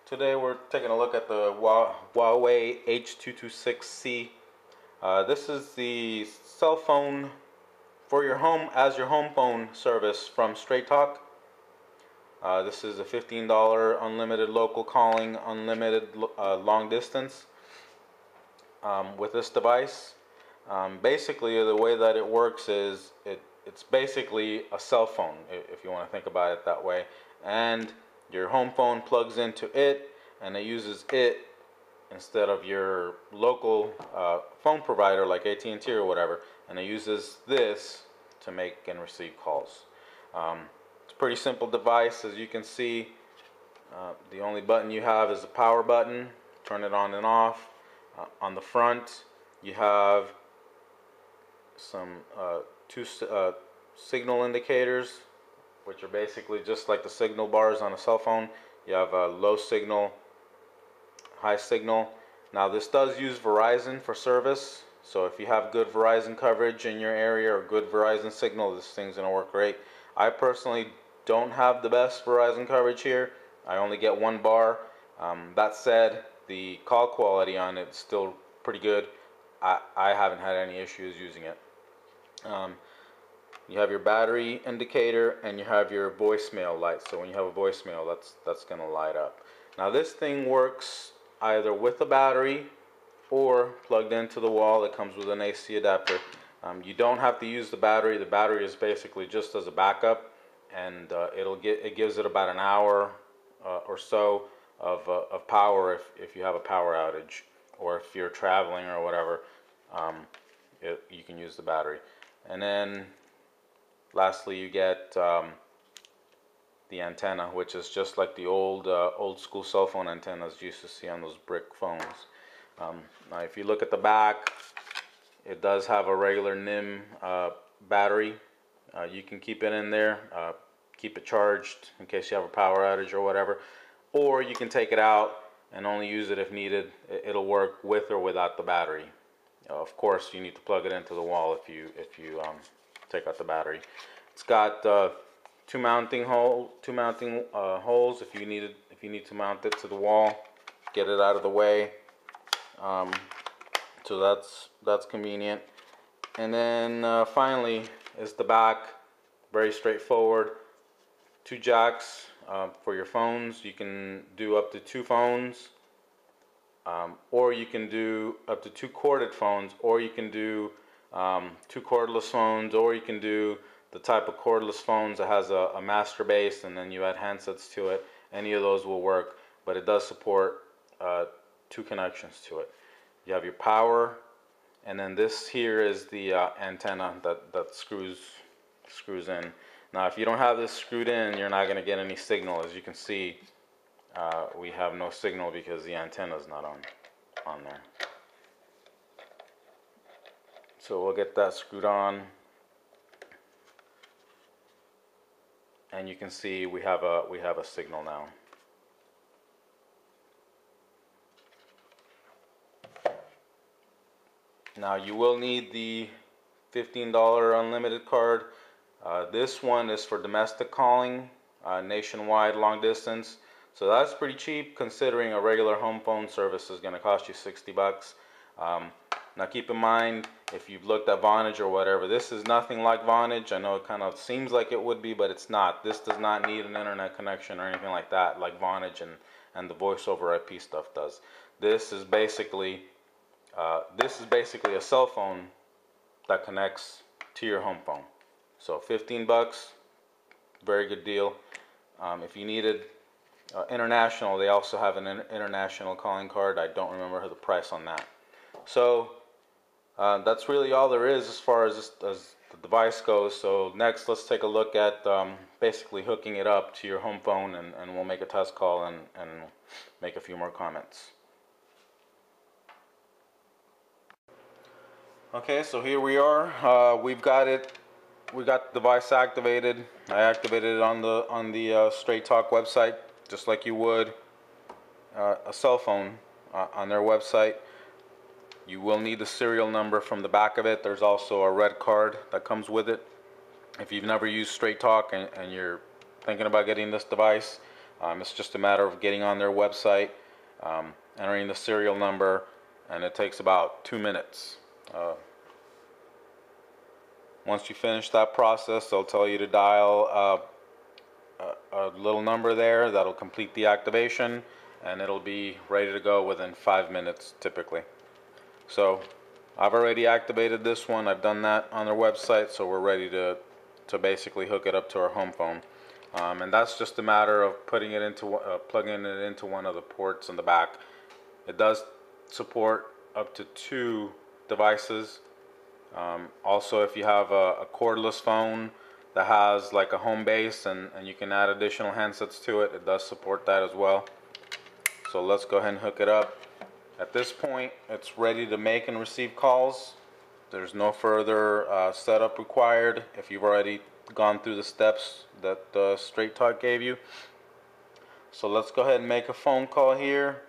Today we're taking a look at the Huawei H226c. This is the cell phone for your home as your home phone service from Straight Talk. This is a $15 unlimited local calling, unlimited long distance with this device. Basically, the way that it works is it's basically a cell phone, if you want to think about it that way, and your home phone plugs into it, and it uses it instead of your local phone provider like AT&T or whatever, and it uses this to make and receive calls. It's a pretty simple device, as you can see. The only button you have is the power button. Turn it on and off. On the front, you have some two signal indicators, which are basically just like the signal bars on a cell phone. You have a low signal, high signal. Now this does use Verizon for service, so if you have good Verizon coverage in your area or good Verizon signal, this thing's gonna work great. I personally don't have the best Verizon coverage here. I only get one bar. That said, the call quality on it is still pretty good. I haven't had any issues using it. You have your battery indicator and you have your voicemail light. So when you have a voicemail, that's going to light up. Now this thing works either with a battery or plugged into the wall. It comes with an AC adapter. You don't have to use the battery. The battery is basically just as a backup, and it gives it about an hour or so of power if you have a power outage, or if you're traveling or whatever. You can use the battery. And then lastly, you get the antenna, which is just like the old school cell phone antennas you used to see on those brick phones. Now if you look at the back, it does have a regular NIM battery. You can keep it in there, keep it charged in case you have a power outage or whatever, or you can take it out and only use it if needed. It'll work with or without the battery. Of course, you need to plug it into the wall if you take out the battery. It's got two mounting holes if you need to mount it to the wall, get it out of the way. So that's convenient. And then finally is the back. Very straightforward. Two jacks for your phones. You can do up to 2 phones. Or you can do up to 2 corded phones, or you can do 2 cordless phones, or you can do the type of cordless phones that has a master base and then you add handsets to it. Any of those will work, but it does support 2 connections to it. You have your power, and then this here is the antenna that screws in. Now if you don't have this screwed in, you're not going to get any signal. As you can see, we have no signal because the antenna is not on there. So we'll get that screwed on, and you can see we have a signal now. Now you will need the $15 unlimited card. This one is for domestic calling, nationwide, long distance. So that's pretty cheap considering a regular home phone service is going to cost you 60 bucks. Now keep in mind, if you've looked at Vonage or whatever, this is nothing like Vonage. I know it kind of seems like it would be, but it's not. This does not need an internet connection or anything like that, like Vonage and the voice over IP stuff does. This is basically a cell phone that connects to your home phone. So 15 bucks, very good deal. If you needed international, they also have an international calling card. I don't remember the price on that. So that's really all there is as far as the device goes. So next, let's take a look at basically hooking it up to your home phone, and we'll make a test call and make a few more comments. Okay, so here we are. We've got it. We got the device activated. I activated it on the Straight Talk website, just like you would a cell phone on their website. You will need the serial number from the back of it. There's also a red card that comes with it. If you've never used Straight Talk and you're thinking about getting this device, It's just a matter of getting on their website, entering the serial number, and it takes about 2 minutes. Once you finish that process, they'll tell you to dial a little number there that'll complete the activation, and it'll be ready to go within 5 minutes typically. So I've already activated this one. I've done that on their website, so we're ready to basically hook it up to our home phone. And that's just a matter of putting it into plugging it into one of the ports in the back. It does support up to 2 devices. Also, if you have a cordless phone that has like a home base and you can add additional handsets to it, it does support that as well. So let's go ahead and hook it up. At this point, it's ready to make and receive calls. There's no further setup required if you've already gone through the steps that Straight Talk gave you. So let's go ahead and make a phone call here.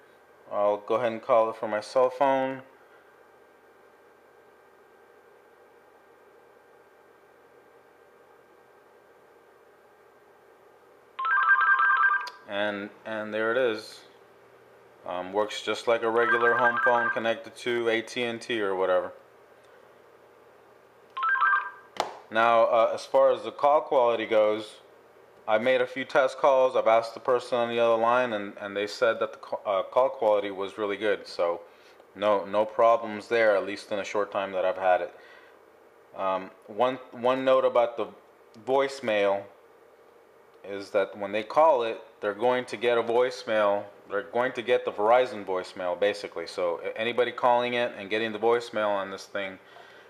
I'll go ahead and call it from my cell phone. And there it is. Works just like a regular home phone connected to AT&T or whatever. Now, as far as the call quality goes, I made a few test calls. I've asked the person on the other line, and they said that the call quality was really good. So, no problems there, at least in a short time that I've had it. One note about the voicemail is that when they call it, they're going to get a voicemail. They're going to get the Verizon voicemail, basically. So anybody calling it and getting the voicemail on this thing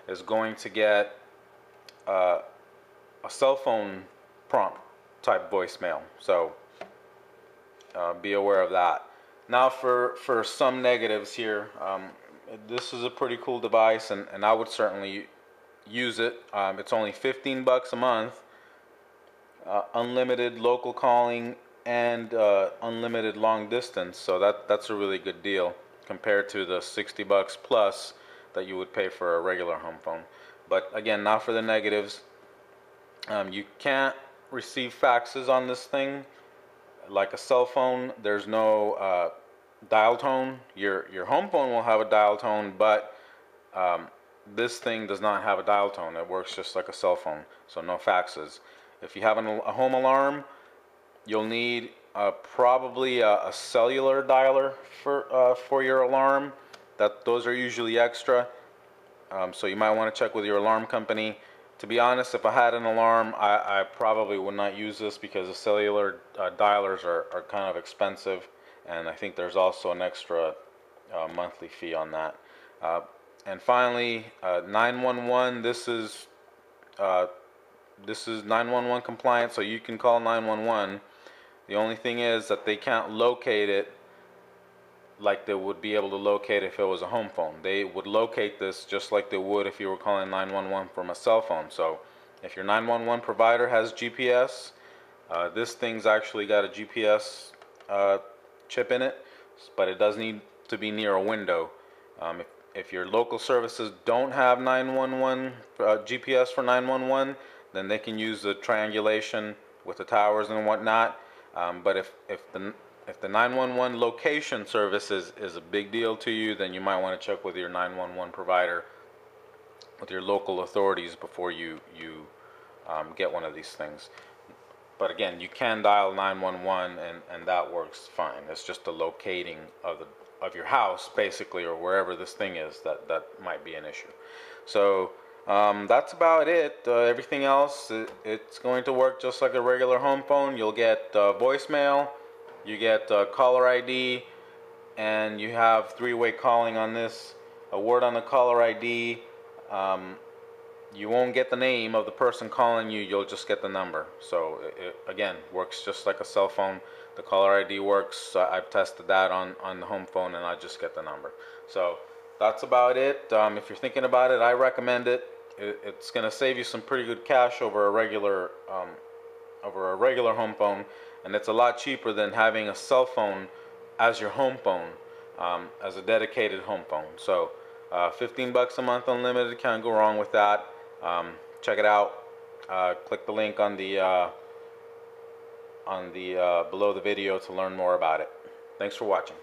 is going to get a cell phone prompt type voicemail. So be aware of that. Now for some negatives here. This is a pretty cool device, and I would certainly use it. It's only $15 a month. Unlimited local calling and unlimited long distance, so that's a really good deal compared to the $60 plus that you would pay for a regular home phone. But again, now for the negatives. You can't receive faxes on this thing like a cell phone. There's no dial tone. Your home phone will have a dial tone, but this thing does not have a dial tone. It works just like a cell phone, so no faxes. If you have a home alarm, you'll need probably a cellular dialer for your alarm. Those are usually extra, so you might want to check with your alarm company. To be honest, if I had an alarm, I probably would not use this because the cellular dialers are kind of expensive, and I think there's also an extra monthly fee on that. And finally, 911. This is 911 compliant, so you can call 911. The only thing is that they can't locate it like they would be able to locate if it was a home phone. They would locate this just like they would if you were calling 911 from a cell phone. So if your 911 provider has GPS, this thing's actually got a GPS chip in it, but it does need to be near a window. If your local services don't have 911 GPS for 911, then they can use the triangulation with the towers and whatnot. But if the 911 location service is a big deal to you, then you might want to check with your 911 provider, with your local authorities before you get one of these things. But again, you can dial 911 and that works fine. It's just the locating of your house, basically, or wherever this thing is that might be an issue. So that's about it. Everything else, it's going to work just like a regular home phone. You'll get voicemail, you get caller ID, and you have three-way calling on this. A word on the caller ID. You won't get the name of the person calling you, you'll just get the number. So it again, works just like a cell phone. The caller ID works. I've tested that on the home phone, and I just get the number. So that's about it. If you're thinking about it, I recommend it. It's going to save you some pretty good cash over a regular home phone, and it's a lot cheaper than having a cell phone as your home phone, as a dedicated home phone. So $15 a month unlimited, can't go wrong with that. Check it out. Click the link on the on the below the video to learn more about it. Thanks for watching.